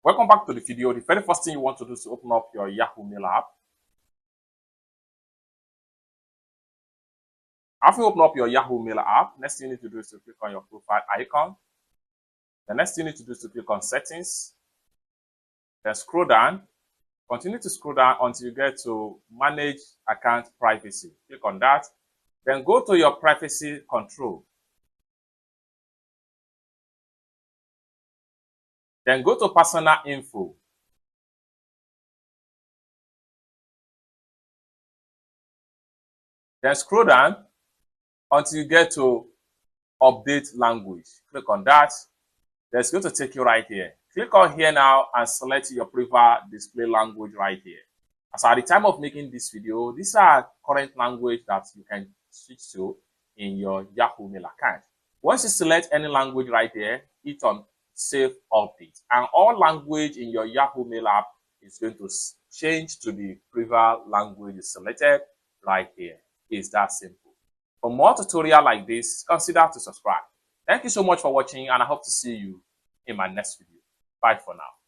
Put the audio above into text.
Welcome back to the video. The very first thing you want to do is to open up your Yahoo Mail app. After you open up your Yahoo Mail app, next thing you need to do is to click on your profile icon. The next thing you need to do is to click on settings. Then scroll down. Continue to scroll down until you get to manage account privacy. Click on that. Then go to your privacy control. Then go to personal info. Then scroll down until you get to update language. Click on that. Then it's going to take you right here. Click on here now and select your preferred display language right here. As at the time of making this video, these are current language that you can switch to in your Yahoo Mail account. Once you select any language right here, hit on Save Update. And all language in your Yahoo Mail app is going to change to the preferred language you selected right here. It's that simple. For more tutorial like this, consider to subscribe. Thank you so much for watching, and I hope to see you in my next video. Bye for now.